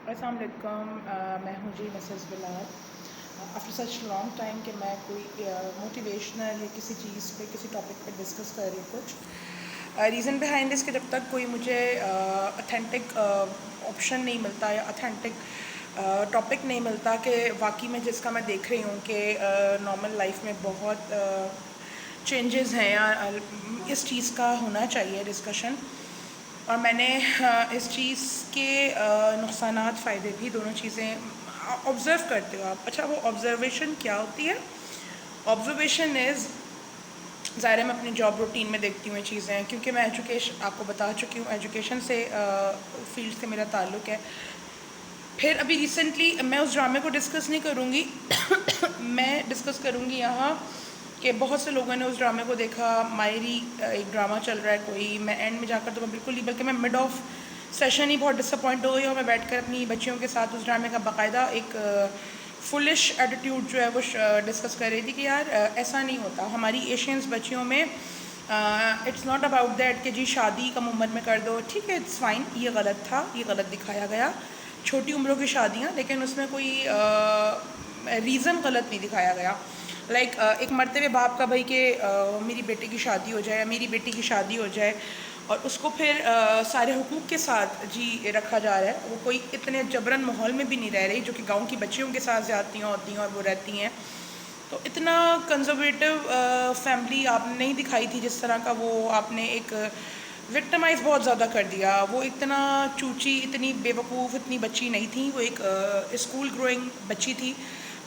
السلام علیکم، میں ہوں جی مسز بلال. آفٹر سچ لانگ ٹائم کہ میں کوئی موٹیویشنل یا کسی چیز پہ کسی ٹاپک پہ ڈسکس کر رہی ہوں. کچھ ریزن بہائنڈ اس کہ جب تک کوئی مجھے اتھینٹک آپشن نہیں ملتا یا اتھینٹک ٹاپک نہیں ملتا کہ واقعی میں جس کا میں دیکھ رہی ہوں کہ نارمل لائف میں بہت چینجز ہیں یا اس چیز کا ہونا چاہیے ڈسکشن. اور میں نے اس چیز کے نقصانات فائدے بھی دونوں چیزیں آبزرو کرتے ہو آپ. اچھا، وہ آبزرویشن کیا ہوتی ہے؟ آبزرویشن از ظاہر ہے میں اپنی جاب روٹین میں دیکھتی ہوں یہ چیزیں، کیونکہ میں ایجوکیشن آپ کو بتا چکی ہوں، ایجوکیشن سے فیلڈ سے میرا تعلق ہے. پھر ابھی ریسنٹلی میں اس ڈرامے کو ڈسکس نہیں کروں گی میں ڈسکس کروں گی یہاں کہ بہت سے لوگوں نے اس ڈرامے کو دیکھا. مائری ایک ڈرامہ چل رہا ہے کوئی، میں اینڈ میں جا کر تو میں بالکل ہی، بلکہ میں مڈ آف سیشن ہی بہت ڈسپوائنٹ ہو گئی اور میں بیٹھ کر اپنی بچیوں کے ساتھ اس ڈرامے کا باقاعدہ ایک فلش ایٹیٹیوڈ جو ہے وہ ڈسکس کر رہی تھی کہ یار ایسا نہیں ہوتا. ہماری ایشینز بچیوں میں اٹس ناٹ اباؤٹ دیٹ کہ جی شادی کم عمر میں کر دو، ٹھیک ہے، اٹس فائن، یہ غلط تھا، یہ غلط دکھایا گیا، چھوٹی عمروں کی شادیاں، لیکن اس میں کوئی ریزن غلط نہیں دکھایا گیا. لائک ایک مرتبہ باپ کا بھائی کہ میری بیٹے کی شادی ہو جائے، میری بیٹی کی شادی ہو جائے، اور اس کو پھر سارے حقوق کے ساتھ جی رکھا جا رہا ہے. وہ کوئی اتنے جبرن ماحول میں بھی نہیں رہ رہی جو کہ گاؤں کی بچیوں کے ساتھ زیادتیاں ہوتی ہیں اور وہ رہتی ہیں. تو اتنا کنزرویٹو فیملی آپ نے نہیں دکھائی تھی جس طرح کا وہ آپ نے ایک وکٹمائز بہت زیادہ کر دیا. وہ اتنا چوچی، اتنی بے وقوف، اتنی بچی نہیں تھی. وہ ایک اسکول گروئنگ بچی تھی.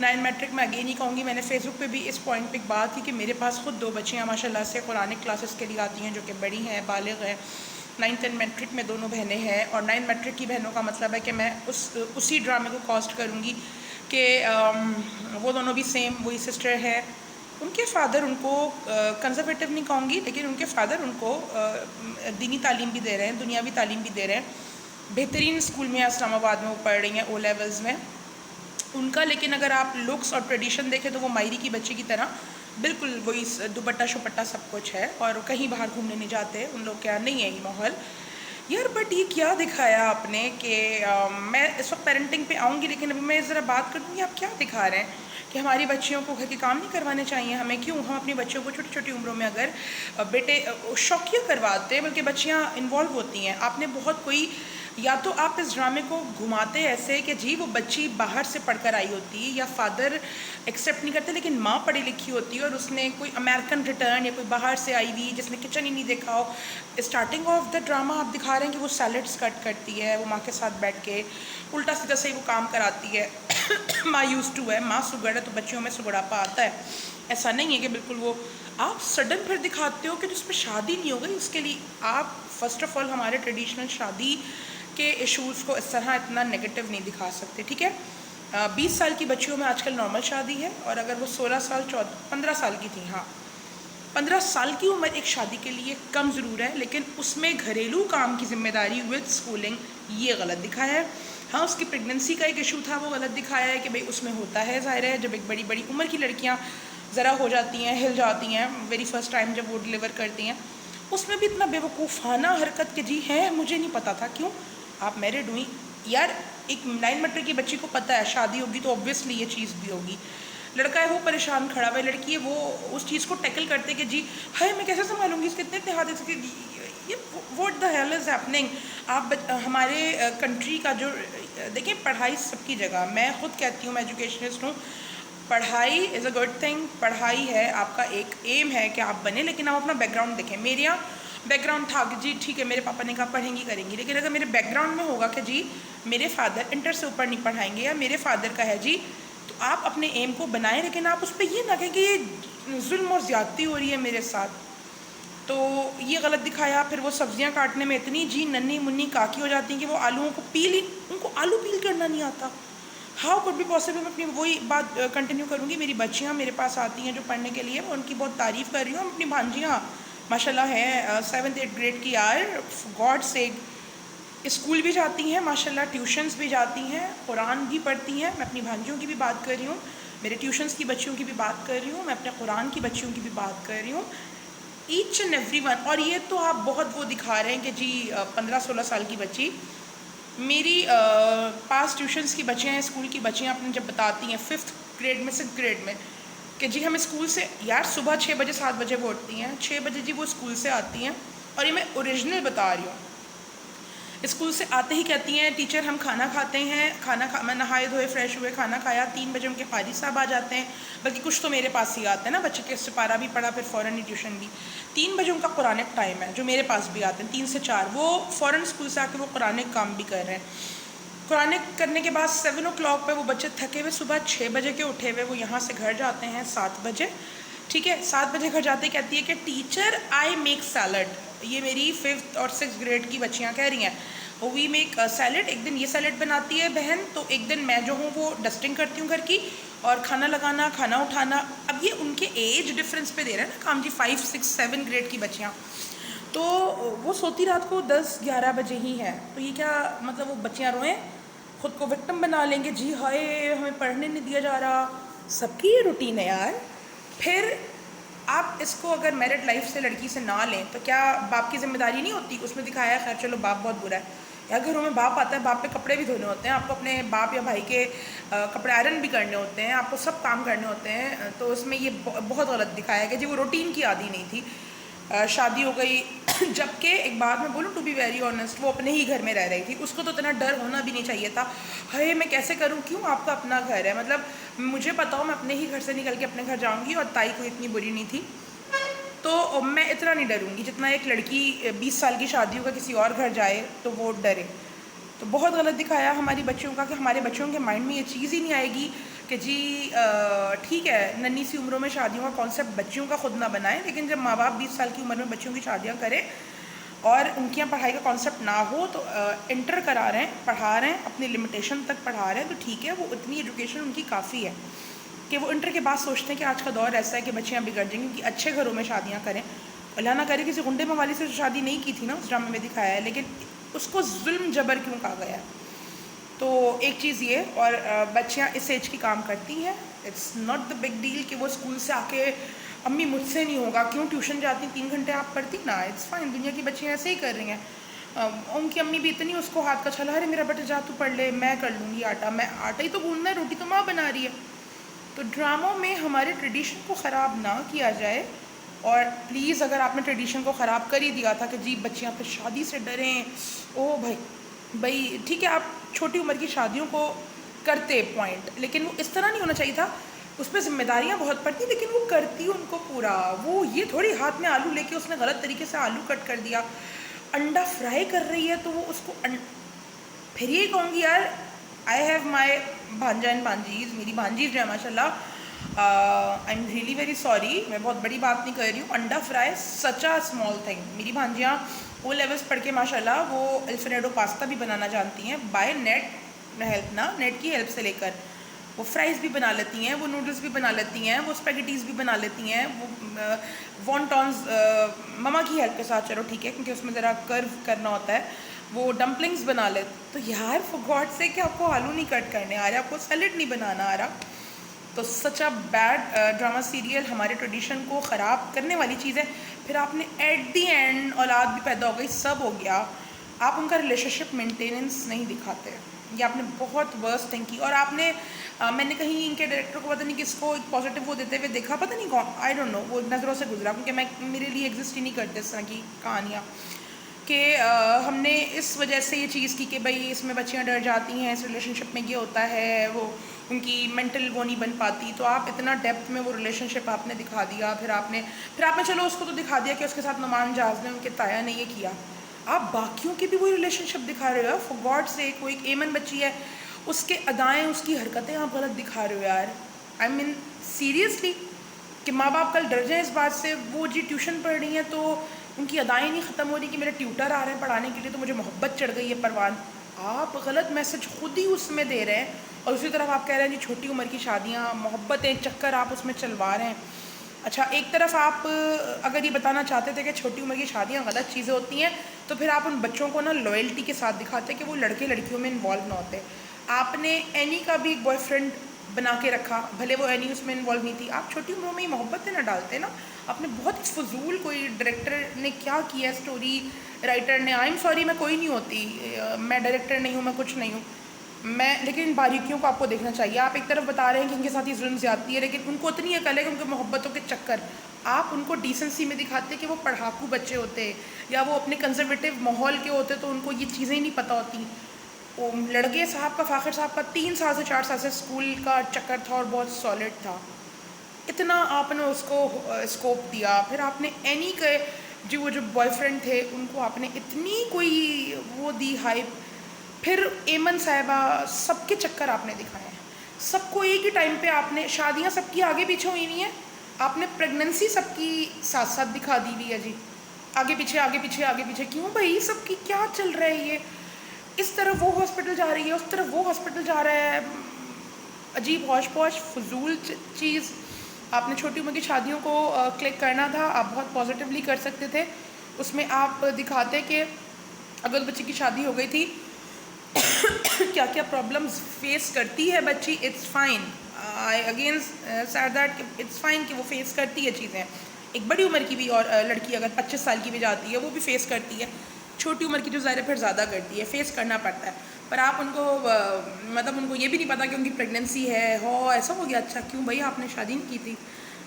9 میٹرک میں اگین ہی کہوں گی، میں نے فیس بک پہ بھی اس پوائنٹ پہ ایک بات تھی کہ میرے پاس خود 2 بچیاں ماشاء اللہ سے قرآنک کلاسز کے لیے آتی ہیں جو کہ بڑی ہیں، بالغ ہیں. 9th اینڈ میٹرک میں دونوں بہنیں ہیں، اور 9 میٹرک کی بہنوں کا مطلب ہے کہ میں اسی ڈرامے کو کاسٹ کروں گی کہ وہ دونوں بھی سیم وہی سسٹر ہے. ان کے فادر ان کو کنزرویٹو نہیں کہوں گی، لیکن ان کے فادر ان کو دینی تعلیم بھی دے رہے ہیں، دنیاوی تعلیم بھی دے رہے ہیں. بہترین اسکول میں اسلام آباد میں وہ پڑھ رہی ہیں، او لیولز میں ان کا. لیکن اگر آپ لکس اور ٹریڈیشن دیکھیں تو وہ مائری کی بچی کی طرح بالکل وہی دوپٹہ شپٹہ سب کچھ ہے، اور کہیں باہر گھومنے نہیں جاتے ان لوگ. کیا نہیں ہے یہ ماحول یار. بٹ یہ کیا دکھایا آپ نے کہ میں اس وقت پیرنٹنگ پہ آؤں گی، لیکن ابھی میں ذرا بات کروں گی آپ کیا دکھا رہے ہیں کہ ہماری بچیوں کو گھر کے کام نہیں کروانے چاہیے ہمیں. کیوں ہم اپنی بچیوں کو چھوٹی چھوٹی عمروں میں اگر بیٹے شوقیہ کرواتے ہیں، بلکہ بچیاں انوالو ہوتی ہیں. آپ نے بہت کوئی، یا تو آپ اس ڈرامے کو گھماتے ایسے کہ جی وہ بچی باہر سے پڑھ کر آئی ہوتی یا فادر ایکسیپٹ نہیں کرتے لیکن ماں پڑھی لکھی ہوتی ہے، اور اس نے کوئی امریکن ریٹرن یا کوئی باہر سے آئی ہوئی جس نے کچن ہی نہیں دیکھا ہو. اسٹارٹنگ آف دا ڈرامہ آپ دکھا رہے ہیں کہ وہ سیلڈس کٹ کرتی ہے، وہ ماں کے ساتھ بیٹھ کے الٹا سیدھا سے وہ کام کراتی ہے. ماں یوز ٹو ہے، ماں سگڑ ہے تو بچیوں میں سگڑاپا آتا ہے. ایسا نہیں ہے کہ بالکل وہ آپ سڈن پھر دکھاتے ہو کہ جس پہ شادی نہیں ہو گئی اس کے لیے آپ فرسٹ آف آل ہمارے ٹریڈیشنل شادی کے ایشوز کو اس طرح اتنا نگیٹو نہیں دکھا سکتے. ٹھیک ہے، 20 سال کی بچیوں میں آج کل نارمل شادی ہے، اور اگر وہ 16 سال 15 سال کی تھیں، ہاں 15 سال کی عمر ایک شادی کے لیے کم ضرور ہے، لیکن اس میں گھریلو کام کی ذمہ داری ود اسکولنگ یہ غلط دکھایا ہے. ہاں اس کی پریگننسی کا ایک ایشو تھا، وہ غلط دکھایا ہے کہ بھئی اس میں ہوتا ہے. ظاہر ہے جب ایک بڑی بڑی عمر کی لڑکیاں ذرا ہو جاتی ہیں، ہل جاتی ہیں ویری فرسٹ ٹائم جب وہ ڈیلیور کرتی ہیں، اس میں بھی اتنا بے وقوفانہ حرکت کہ جی ہے مجھے نہیں پتا تھا. کیوں آپ میرڈ ہوئی یار؟ ایک 9 میٹر کی بچی کو پتہ ہے شادی ہوگی تو اوبویسلی یہ چیز بھی ہوگی. لڑکا ہے وہ پریشان کھڑا ہوا ہے، لڑکی ہے وہ اس چیز کو ٹیکل کرتے کہ جی ہائے میں کیسے سنبھالوں گی اس کے اتنے ہاتھ، یہ what the hell is happening. آپ ہمارے کنٹری کا جو دیکھیں، پڑھائی سب کی جگہ، میں خود کہتی ہوں، میں ایجوکیشنسٹ ہوں، پڑھائی از اے گڈ تھنگ. پڑھائی ہے آپ کا ایک ایم ہے کہ آپ بنیں، لیکن آپ اپنا بیک گراؤنڈ دیکھیں. میرے یہاں بیک گراؤنڈ تھا کہ جی ٹھیک ہے میرے پاپا نے کہا پڑھیں گی کریں گی، لیکن اگر میرے بیک گراؤنڈ میں ہوگا کہ جی میرے فادر انٹر سے اوپر نہیں پڑھائیں گے، یا میرے فادر کا ہے جی، تو آپ اپنے ایم کو بنائیں، لیکن آپ اس پہ یہ نہ کہیں کہ یہ ظلم اور زیادتی ہو رہی ہے میرے ساتھ. تو یہ غلط دکھایا. پھر وہ سبزیاں کاٹنے میں اتنی جی ننھی منی کاکی ہو جاتی ہیں کہ وہ آلوؤں کو ان کو آلو پیل کرنا نہیں آتا. How could be possible. میں اپنی وہی بات کنٹینیو کروں گی. میری بچیاں میرے پاس آتی ہیں جو پڑھنے کے لیے، میں ان کی بہت تعریف کر رہی ہوں. اپنی بھانجیاں ماشاء اللہ ہیں 7th 8th گریڈ کی، یار گاڈ سے اسکول بھی جاتی ہیں ماشاء اللہ، ٹیوشنز بھی جاتی ہیں، قرآن بھی پڑھتی ہیں. میں اپنی بھانجیوں کی بھی بات کر رہی ہوں، میرے ٹیوشنز کی بچیوں کی بھی بات کر رہی ہوں، میں اپنے قرآن کی بچیوں کی بھی بات کر رہی ہوں. Each and every one. اور یہ تو آپ بہت وہ دکھا رہے ہیں کہ جی 15 16 سال کی بچی میری پاس ٹیوشنس کی بچیاں ہیں، اسکول کی بچیاں اپنے جب بتاتی ہیں 5th گریڈ میں 6th گریڈ میں کہ جی ہم اسکول سے، یار صبح 6 بجے 7 بجے وہ اٹھتی ہیں، 6 بجے جی وہ اسکول سے آتی ہیں، اور یہ میں اوریجنل بتا رہی ہوں، اسکول سے آتے ہی کہتی ہیں ٹیچر ہم کھانا کھاتے ہیں، میں نہائے دھوئے فریش ہوئے کھانا کھایا، 3 بجے ان کے قاری صاحب آ جاتے ہیں، بلکہ کچھ تو میرے پاس ہی آتے ہیں نا بچے کے، سپارہ بھی پڑھا پھر فوراً ہی ٹیوشن بھی، 3 بجے ان کا قرآنک ٹائم ہے جو میرے پاس بھی آتے ہیں 3 سے 4، وہ فوراً اسکول سے آ کے وہ قرآنک کام بھی کر رہے ہیں، قرآنک کرنے کے بعد 7 o'clock پہ وہ بچے تھکے ہوئے صبح 6 بجے کے اٹھے ہوئے وہ یہاں سے گھر جاتے ہیں 7 بجے، ٹھیک ہے، 7 بجے گھر جاتے کہتی ہے کہ ٹیچر آئی میک سیلڈ، یہ میری 5th اور 6th گریڈ کی بچیاں کہہ رہی ہیں، وی میک سیلڈ، ایک دن یہ سیلڈ بناتی ہے بہن، تو ایک دن میں جو ہوں وہ ڈسٹنگ کرتی ہوں گھر کی، اور کھانا لگانا کھانا اٹھانا، اب یہ ان کے ایج ڈفرینس پہ دے رہے ہیں نا کام جی، 5 6 7 گریڈ کی بچیاں، تو وہ سوتی رات کو 10 11 بجے ہی ہے، تو یہ کیا مطلب وہ بچیاں روئیں، خود کو وکٹم بنا لیں گے، جی ہائے ہمیں پڑھنے نہیں دیا جا رہا، سب کی یہ روٹین ہے یار، پھر آپ اس کو اگر میرڈ لائف سے لڑکی سے نہ لیں تو کیا باپ کی ذمہ داری نہیں ہوتی، اس میں دکھایا ہے خیر چلو باپ بہت برا ہے، یا گھروں میں باپ آتا ہے، باپ پہ کپڑے بھی دھونے ہوتے ہیں، آپ کو اپنے باپ یا بھائی کے کپڑے آئرن بھی کرنے ہوتے ہیں، آپ کو سب کام کرنے ہوتے ہیں، تو اس میں یہ بہت غلط دکھایا ہے کہ جی وہ روٹین کی عادی نہیں تھی، شادی ہو گئی، جبکہ ایک بات میں بولوں ٹو بی ویری آنیسٹ، وہ اپنے ہی گھر میں رہ رہی تھی، اس کو تو اتنا ڈر ہونا بھی نہیں چاہیے تھا، ہائے میں کیسے کروں، کیوں آپ کا اپنا گھر ہے، مطلب مجھے پتا ہو میں اپنے ہی گھر سے نکل کے اپنے گھر جاؤں گی، اور تائی کوئی اتنی بری نہیں تھی، تو میں اتنا نہیں ڈروں گی جتنا ایک لڑکی 20 سال کی شادی ہو کر کسی اور گھر جائے تو وہ ڈرے، تو بہت غلط دکھایا ہماری بچیوں کا، کہ ہمارے بچوں کے مائنڈ میں یہ چیز ہی نہیں آئے گی کہ جی ٹھیک ہے ننھی سی عمروں میں شادیوں کا کانسیپٹ بچیوں کا خود نہ بنائیں، لیکن جب ماں باپ 20 سال کی عمر میں بچیوں کی شادیاں کریں اور ان کی یہاں پڑھائی کا کانسیپٹ نہ ہو تو انٹر کرا رہے ہیں، پڑھا رہے ہیں، اپنی لمیٹیشن تک پڑھا رہے ہیں، تو ٹھیک ہے، وہ اتنی ایجوکیشن ان کی کافی ہے کہ وہ انٹر کے بعد سوچتے ہیں کہ آج کا دور ایسا ہے کہ بچیاں بگڑ جائیں گی، کہ اچھے گھروں میں شادیاں کریں، اللہ نہ کرے کسی غنڈے موالی سے شادی نہیں کی تھی نا اس ڈرامے میں دکھایا ہے، لیکن اس کو ظلم جبر کیوں کہا گیا ہے، تو ایک چیز یہ، اور بچیاں اس ایج کی کام کرتی ہیں، it's not the big deal کہ وہ اسکول سے آ کے امی مجھ سے نہیں ہوگا، کیوں ٹیوشن جاتی 3 گھنٹے آپ پڑھتی نا، اٹس فائن، دنیا کی بچیاں ایسے ہی کر رہی ہیں، ان کی امی بھی اتنی اس کو ہاتھ کا چھلا، ارے میرا بیٹا جا تو پڑھ لے، میں کر لوں گی آٹا، میں آٹا ہی تو گوندنا ہے، روٹی تو ماں بنا رہی ہے، تو ڈراموں میں ہمارے ٹریڈیشن کو خراب نہ کیا جائے، اور پلیز اگر آپ نے ٹریڈیشن کو خراب کر ہی دیا تھا کہ جی بچیاں پھر شادی سے ڈریں، او بھائی ٹھیک ہے آپ چھوٹی عمر کی شادیوں کو کرتے پوائنٹ، لیکن وہ اس طرح نہیں ہونا چاہیے تھا، اس پہ ذمہ داریاں بہت پڑتی لیکن وہ کرتی ان کو پورا، وہ یہ تھوڑی ہاتھ میں آلو لے کے اس نے غلط طریقے سے آلو کٹ کر دیا، انڈا فرائی کر رہی ہے تو وہ اس کو پھر یہ کہوں گی یار آئی ہیو مائی بھانجا اینڈ بھانجیز، میری بھانجیز جو ہے ماشاء اللہ، I am really very sorry, میں بہت بڑی بات نہیں کر رہی ہوں، انڈا fry such a small thing, میری بھانجیاں وہ لیولس پڑھ کے ماشاء اللہ وہ الفریڈو پاستا بھی بنانا جانتی ہیں، بائی نیٹ ہیلپ، نا نیٹ کی ہیلپ سے لے کر، وہ فرائز بھی بنا لیتی ہیں، وہ نوڈلس بھی بنا لیتی ہیں، وہ اسپیگیٹیز بھی بنا لیتی ہیں، وہ وانٹونز مما کی ہیلپ کے ساتھ چلو ٹھیک ہے کیونکہ اس میں ذرا کرو کرنا ہوتا ہے، وہ ڈمپلنگز بنا لیتے، تو یار فار گاڈ سے کہ آپ کو آلو نہیں کٹ کرنے آ رہا، آپ کو سیلڈ نہیں بنانا آ رہا، تو سچ اے بیڈ ڈرامہ سیریل، ہمارے ٹریڈیشن کو خراب کرنے والی چیز ہے، پھر آپ نے ایٹ دی اینڈ اولاد بھی پیدا ہو گئی، سب ہو گیا، آپ ان کا ریلیشن شپ مینٹیننس نہیں دکھاتے، یہ آپ نے بہت ورسٹ تھنگ کی، اور آپ نے میں نے کہیں ان کے ڈائریکٹر کو پتہ نہیں کس کو ایک پازیٹیو وہ دیتے ہوئے دیکھا، پتہ نہیں کون، آئی ڈونٹ نو، وہ نظروں سے گزرا، کیونکہ میرے لیے ایگزسٹ ہی نہیں کرتے اس طرح کی کہانیاں، کہ ہم نے اس وجہ سے یہ چیز کی کہ بھائی اس میں بچیاں ڈر جاتی ہیں، اس ریلیشن شپ میں یہ ہوتا ہے، وہ ان کی مینٹل وہ نہیں بن پاتی، تو آپ اتنا ڈیپتھ میں وہ ریلیشن شپ آپ نے دکھا دیا، پھر آپ نے چلو اس کو تو دکھا دیا کہ اس کے ساتھ نعمان جاز نے ان کے تایا نے یہ کیا، آپ باقیوں کی بھی وہی ریلیشن شپ دکھا رہے ہو، فار گاڈ سے کوئی ایک ایمن بچی ہے، اس کے ادائیں اس کی حرکتیں آپ غلط دکھا رہے ہو یار، آئی مین سیریسلی، کہ ماں باپ کل ڈر جائیں اس بات سے، وہ جی ٹیوشن پڑھ رہی ہیں تو ان کی ادائیں نہیں ختم ہو رہی کہ میرے ٹیوٹر آ رہے ہیں پڑھانے کے لیے تو مجھے محبت چڑھ گئی ہے پروان، آپ غلط میسج خود ہی اس میں دے رہے ہیں، اور اسی طرف آپ کہہ رہے ہیں جی چھوٹی عمر کی شادیاں، محبتیں، چکر آپ اس میں چلوا رہے ہیں، اچھا ایک طرف آپ اگر یہ بتانا چاہتے تھے کہ چھوٹی عمر کی شادیاں غلط چیزیں ہوتی ہیں تو پھر آپ ان بچوں کو نا لائلٹی کے ساتھ دکھاتے کہ وہ لڑکے لڑکیوں میں انوالو نہ ہوتے، آپ نے اینی کا بھی ایک بوائے فرینڈ بنا کے رکھا, بھلے وہ اینی اس میں انوالو نہیں تھی. آپ چھوٹی عمروں میں ہی محبتیں نہ ڈالتے نا. آپ نے بہت فضول, کوئی ڈائریکٹر نے کیا کیا, اسٹوری رائٹر نے, آئی ایم سوری میں کوئی نہیں ہوتی, میں ڈائریکٹر نہیں ہوں, میں کچھ نہیں ہوں, میں لیکن ان باریکیوں کو آپ کو دیکھنا چاہیے. آپ ایک طرف بتا رہے ہیں کہ ان کے ساتھ یہ ظلم زیادتی ہے, لیکن ان کو اتنی عقل ہے کہ ان کے محبتوں کے چکر, آپ ان کو ڈیسنسی میں دکھاتے کہ وہ پڑھاکو بچے ہوتے یا وہ اپنے کنزرویٹو ماحول کے ہوتے تو ان کو یہ چیزیں ہی نہیں پتہ ہوتی. وہ لڑکے صاحب کا, فاخر صاحب کا 3 سال سے 4 سال سے اسکول کا چکر تھا اور بہت سالڈ تھا. اتنا آپ نے اس کو اسکوپ دیا. پھر آپ نے اینی کے جو وہ جو بوائے فرینڈ تھے ان کو آپ نے اتنی کوئی وہ دی ہائپ. پھر ایمن صاحبہ, سب کے چکر آپ نے دکھائے ہیں. سب کو ایک ہی ٹائم پہ آپ نے, شادیاں سب کی آگے پیچھے ہوئی ہوئی ہیں, آپ نے پریگننسی سب کی ساتھ ساتھ دکھا دی ہوئی ہے جی, آگے پیچھے آگے پیچھے آگے پیچھے. کیوں بھائی, سب کی کیا چل رہا ہے یہ, اس طرف وہ ہاسپٹل جا رہی ہے, اس طرف وہ ہاسپٹل جا رہا ہے, عجیب ہوش پوش فضول چیز. آپ نے چھوٹی عمر کی شادیوں کو کلک کرنا تھا, آپ بہت پازیٹیولی کر سکتے تھے. اس میں آپ دکھاتے کہ اگر بچی کی شادی ہو گئی تھی کیا کیا پرابلمز فیس کرتی ہے بچی. It's fine, I again said that it's fine کہ وہ فیس کرتی ہے چیزیں. ایک بڑی عمر کی بھی اور لڑکی اگر 25 سال کی بھی جاتی ہے وہ بھی فیس کرتی ہے. چھوٹی عمر کی جو ظاہر ہے پھر زیادہ کرتی ہے, فیس کرنا پڑتا ہے. پر آپ ان کو مطلب ان کو یہ بھی نہیں پتا کہ ان کی پریگننسی ہے, ہو ایسا ہو گیا. اچھا کیوں بھائی, آپ نے شادی نہیں کی تھی,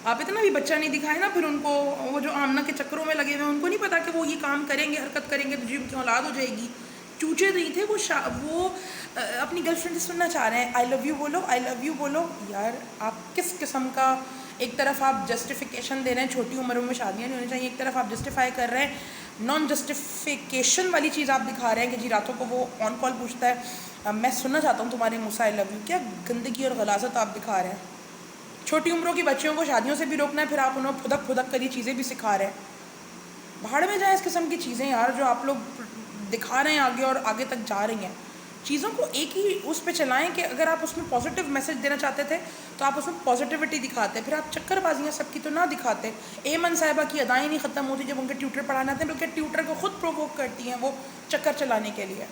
آپ اتنا بھی بچہ نہیں دکھائے نا. پھر ان کو وہ جو آمنہ کے چکروں میں لگے ہوئے ہیں, ان کو نہیں پتا کہ وہ یہ کام کریں گے, حرکت کریں گے تو جی ان کی اولاد ہو جائے گی. چوچے نہیں تھے وہ اپنی گرل فرینڈ سے سننا چاہ رہے ہیں, آئی لو یو بولو, آئی لو یو بولو. یار آپ کس قسم کا, ایک طرف آپ جسٹیفیکیشن دے رہے ہیں چھوٹی عمروں میں شادیاں نہیں ہونی چاہیے, ایک طرف آپ جسٹیفائی کر رہے ہیں, نان جسٹیفیکیشن والی چیز آپ دکھا رہے ہیں کہ جی راتوں کو وہ آن کال پوچھتا ہے میں سننا چاہتا ہوں تمہارے منہ سے آئی لو یو. کیا گندگی اور غلاظت آپ دکھا رہے ہیں. چھوٹی عمروں کی بچیوں کو شادیوں سے بھی روکنا ہے, پھر آپ انہوں پھدک پھدک کر یہ چیزیں بھی سکھا رہے ہیں. بھاڑ میں جائیں اس قسم کی چیزیں یار, جو آپ لوگ دکھا رہے ہیں آگے اور آگے تک جا رہی ہیں. چیزوں کو ایک ہی اس پہ چلائیں کہ اگر آپ اس میں پازیٹیو میسج دینا چاہتے تھے تو آپ اس میں پازیٹیوٹی دکھاتے, پھر آپ چکر بازیاں سب کی تو نہ دکھاتے. ایمن صاحبہ کی ادائیں نہیں ختم ہوتی جب ان کے ٹیوٹر پڑھانے آتے ہیں, بلکہ ٹیوٹر کو خود پرووک کرتی ہیں وہ چکر چلانے کے لیے.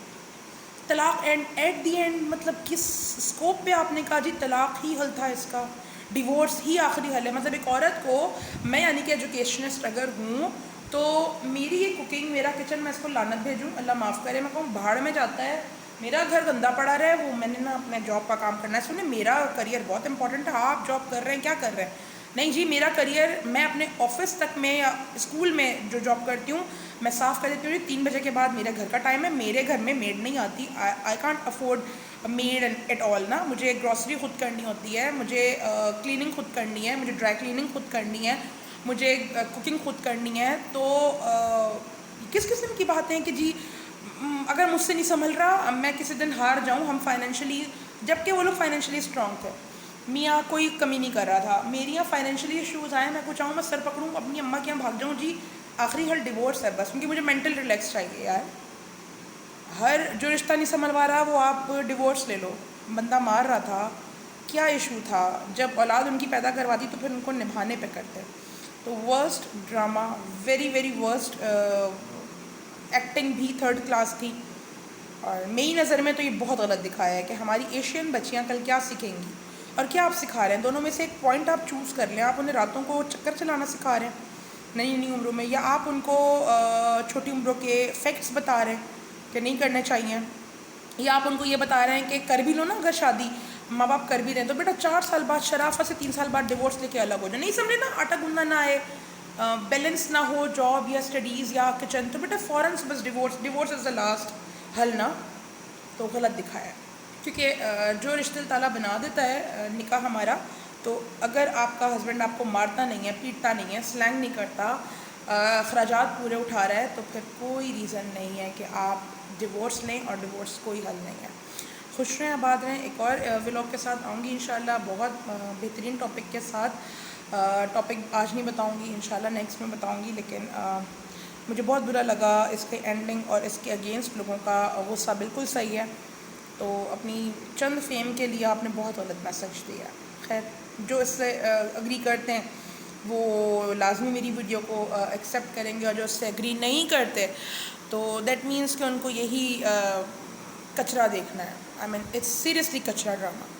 طلاق ایٹ دی اینڈ مطلب کس اسکوپ پہ آپ نے کہا جی طلاق ہی حل تھا اس کا, ڈیورس ہی آخری حل ہے. مطلب ایک عورت کو, میں یعنی کہ ایجوکیشنسٹ اگر ہوں تو میری یہ کوکنگ, میرا کچن, میں اس کو لعنت بھیجوں, اللہ معاف کرے, میں کہوں بھاڑ میں جاتا ہے, میرا گھر گندا پڑا رہا ہے, وہ میں نے نا اپنے جاب کا کام کرنا ہے. سنیں میرا کریئر بہت امپورٹنٹ ہے, آپ جاب کر رہے ہیں, کیا کر رہے ہیں, نہیں جی میرا کریئر, میں اپنے آفس تک میں یا اسکول میں جو جاب کرتی ہوں میں صاف کر دیتی ہوں. 3 بجے کے بعد میرے گھر کا ٹائم ہے, میرے گھر میں میڈ نہیں آتی, I can't afford maid at all نا. مجھے گروسری خود کرنی ہوتی ہے, مجھے کلیننگ خود کرنی ہے, مجھے ڈرائی کلیننگ خود کرنی ہے, مجھے کوکنگ خود کرنی ہے. تو کس قسم کی باتیں ہیں کہ جی اگر مجھ سے نہیں سنبھل رہا میں کسی دن ہار جاؤں. ہم فائنینشلی, جب کہ وہ لوگ فائنینشلی اسٹرانگ تھے, میاں کوئی کمی نہیں کر رہا تھا. میری یہاں فائنینشلی ایشوز آئیں, میں کچھ آؤں, میں سر پکڑوں اپنی اماں کے یہاں بھاگ جاؤں, جی آخری حل ڈیورس ہے بس, کیونکہ مجھے مینٹل ریلیکس چاہیے یار. ہر جو رشتہ نہیں سنبھلوا رہا وہ آپ ڈیورس لے لو. بندہ مار رہا تھا, کیا ایشو تھا, جب اولاد ان کی پیدا کرواتی تو پھر ان کو نبھانے پہ کرتے. تو worst drama, very very worst. Acting بھی 3rd کلاس تھی, اور میری نظر میں تو یہ بہت غلط دکھایا ہے کہ ہماری ایشین بچیاں کل کیا سیکھیں گی اور کیا آپ سکھا رہے ہیں. دونوں میں سے ایک پوائنٹ آپ چوز کر لیں. آپ انہیں راتوں کو چکر چلانا سکھا رہے ہیں نئی نئی عمروں میں, یا آپ ان کو چھوٹی عمروں کے فیکٹس بتا رہے ہیں کہ نہیں کرنے چاہیے, یا آپ ان کو یہ بتا رہے ہیں کہ کر بھی لو نا اگر شادی ماں باپ کر بھی رہے ہیں تو بیٹا 4 سال بعد شرافت سے 3 سال بعد ڈیورس لے کے الگ ہو جائے. نہیں سمجھے نا, آٹا گننا نہ آئے, بیلنس نہ ہو جاب یا اسٹڈیز یا کچن, تو بیٹا فوراً سے بس ڈیورس از دا لاسٹ حل نا. تو غلط دکھایا ہے, کیونکہ جو رشتہ تعالیٰ بنا دیتا ہے نکاح ہمارا, تو اگر آپ کا ہسبینڈ آپ کو مارتا نہیں ہے, پیٹتا نہیں ہے, سلینگ نہیں کرتا, اخراجات پورے اٹھا رہا ہے, تو پھر کوئی ریزن نہیں ہے کہ آپ ڈیورس لیں, اور ڈیورس کوئی حل نہیں ہے. خوش رہیں, آباد رہیں. ایک اور ولاگ کے ساتھ آؤں گی انشاءاللہ, بہت بہترین ٹاپک کے ساتھ. ٹاپک آج نہیں بتاؤں گی, انشاءاللہ نیکسٹ میں بتاؤں گی. لیکن مجھے بہت برا لگا اس کے اینڈنگ اور اس کے اگینسٹ لوگوں کا غصہ بالکل صحیح ہے. تو اپنی چند فیم کے لیے آپ نے بہت غلط میسج دیا. خیر, جو اس سے اگری کرتے ہیں وہ لازمی میری ویڈیو کو ایکسیپٹ کریں گے, اور جو اس سے اگری نہیں کرتے تو دیٹ مینس کہ ان کو یہی کچرا دیکھنا ہے. آئی مین اٹس سیریسلی کچرا ڈرامہ.